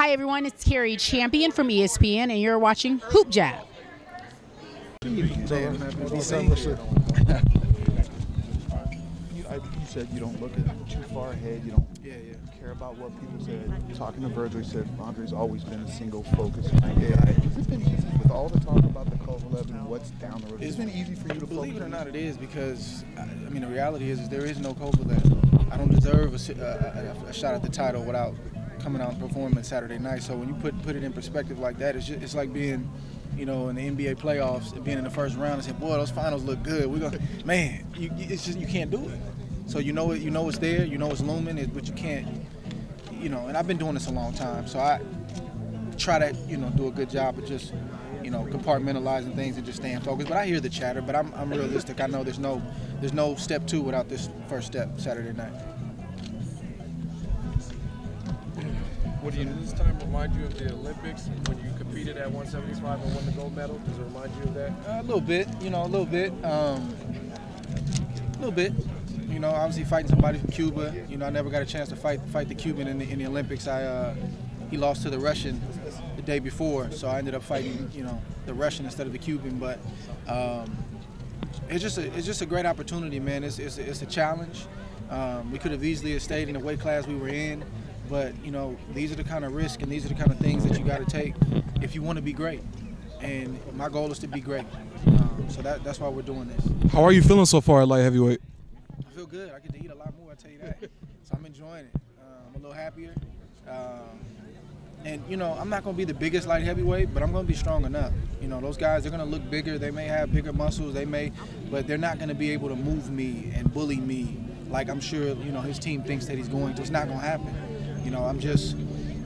Hi, everyone. It's Carrie Champion from ESPN, and you're watching Hoop Jab. You said you don't look too far ahead. You don't care about what people said. Talking to Virgil, he said Andre's always been a single focus kind of guy. Has it been easy with all the talk about the Kovalev and what's down the road? It's been easy for you to believe focus? it or not, it is, because I mean the reality is there is no Kovalev. I don't deserve a shot at the title without coming out and performing Saturday night. So when you put it in perspective like that, it's like being, you know, in the NBA playoffs and being in the first round and saying, boy, those finals look good. We're gonna, man, it's just you can't do it. So you know it's there, you know it's looming, but you can't, you know. And I've been doing this a long time, so I try to, you know, do a good job of just, you know, compartmentalizing things and just staying focused. But I hear the chatter, but I'm realistic. I know there's no step two without this first step Saturday night. Does this time remind you of the Olympics when you competed at 175 and won the gold medal? Does it remind you of that? A little bit, you know, a little bit. You know, obviously fighting somebody from Cuba. You know, I never got a chance to fight the Cuban in the Olympics. He lost to the Russian the day before, so I ended up fighting, you know, the Russian instead of the Cuban. But it's just a great opportunity, man. It's a challenge. We could have easily stayed in the weight class we were in. But, you know, these are the kind of risks and these are the kind of things that you got to take if you want to be great. And my goal is to be great. So that's why we're doing this. How are you feeling so far at light heavyweight? I feel good. I get to eat a lot more, I tell you that. So I'm enjoying it. I'm a little happier. And, you know, I'm not going to be the biggest light heavyweight, but I'm going to be strong enough. You know, those guys, they're going to look bigger. They may have bigger muscles. But they're not going to be able to move me and bully me like I'm sure, you know, his team thinks that he's going to. It's not going to happen. You know, I'm just,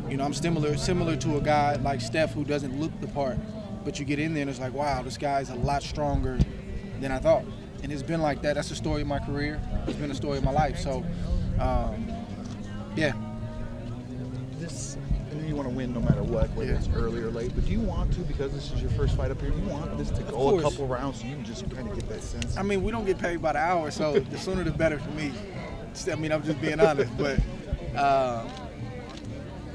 you know, I'm similar to a guy like Steph who doesn't look the part, but you get in there and it's like, wow, this guy's a lot stronger than I thought. And it's been like that. That's the story of my career. It's been the story of my life. So, yeah. And you want to win no matter what, whether it's early or late. But do you want to, because this is your first fight up here, do you want this to go a couple rounds so you can just kind of get that sense? I mean, we don't get paid by the hour, so the sooner the better for me. I mean, I'm just being honest, but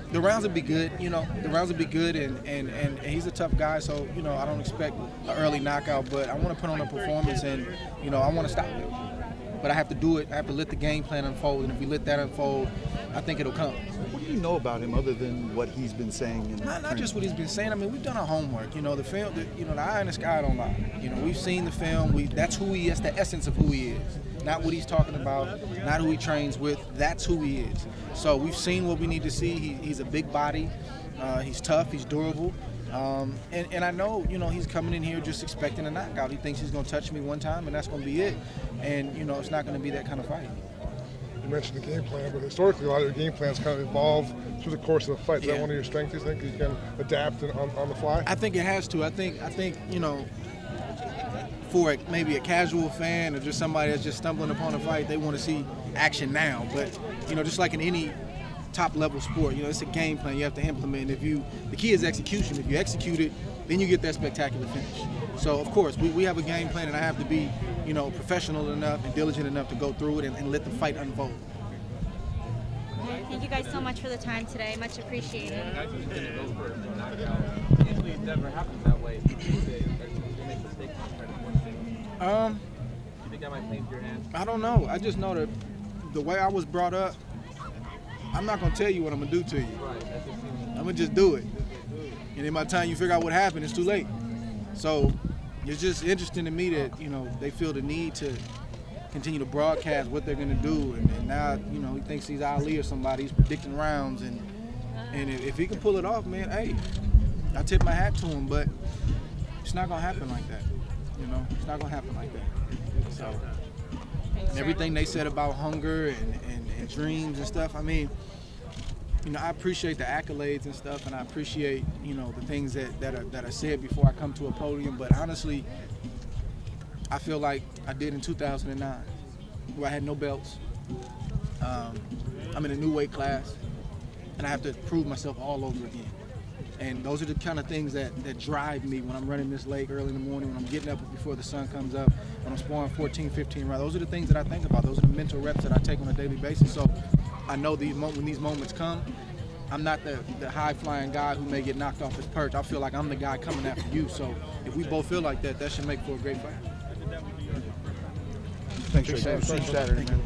the rounds will be good, you know. The rounds will be good, and he's a tough guy, so, you know, I don't expect an early knockout, but I want to put on a performance, and, you know, I want to stop it. But I have to do it. I have to let the game plan unfold, and if we let that unfold, I think it'll come. What do you know about him other than what he's been saying? Not just what he's been saying. I mean, we've done our homework. You know, the film, you know, the eye in the sky don't lie. You know, we've seen the film. That's who he is, the essence of who he is. Not what he's talking about, not who he trains with. That's who he is. So we've seen what we need to see. He's a big body. He's tough. He's durable. And I know, you know, he's coming in here just expecting a knockout. He thinks he's going to touch me one time, and that's going to be it. And, you know, it's not going to be that kind of fight. You mentioned the game plan, but historically a lot of your game plans kind of evolve through the course of the fight. Is that one of your strengths, you think? You can adapt on the fly? I think it has to. I think you know, for maybe a casual fan or just somebody that's just stumbling upon a fight, they want to see action now. But, you know, just like in any top-level sport, you know, it's a game plan you have to implement. The key is execution. If you execute it, then you get that spectacular finish. So, of course, we have a game plan, and I have to be, you know, professional enough and diligent enough to go through it and let the fight unfold. Thank you guys so much for the time today. Much appreciated. Usually it never happens that way. Do you think that might play into your hands? I don't know. I just know that the way I was brought up, I'm not going to tell you what I'm going to do to you. I'm going to just do it. And then by the time you figure out what happened, it's too late. So it's just interesting to me that, you know, they feel the need to continue to broadcast what they're going to do. And now, you know, he thinks he's Ali or somebody. He's predicting rounds. And if he can pull it off, man, hey, I tip my hat to him. But it's not going to happen like that. You know, it's not going to happen like that. So everything they said about hunger and dreams and stuff, I mean, you know, I appreciate the accolades and stuff, and I appreciate, you know, the things that are said before I come to a podium. But honestly, I feel like I did in 2009, where I had no belts. I'm in a new weight class, and I have to prove myself all over again. And those are the kind of things that drive me when I'm running this lake early in the morning, when I'm getting up before the sun comes up, when I'm sparring 14, 15 rounds. Those are the things that I think about. Those are the mental reps that I take on a daily basis. So I know when these moments come, I'm not the high-flying guy who may get knocked off his perch. I feel like I'm the guy coming after you. So if we both feel like that, that should make for a great fight. Thanks, Saturday, man.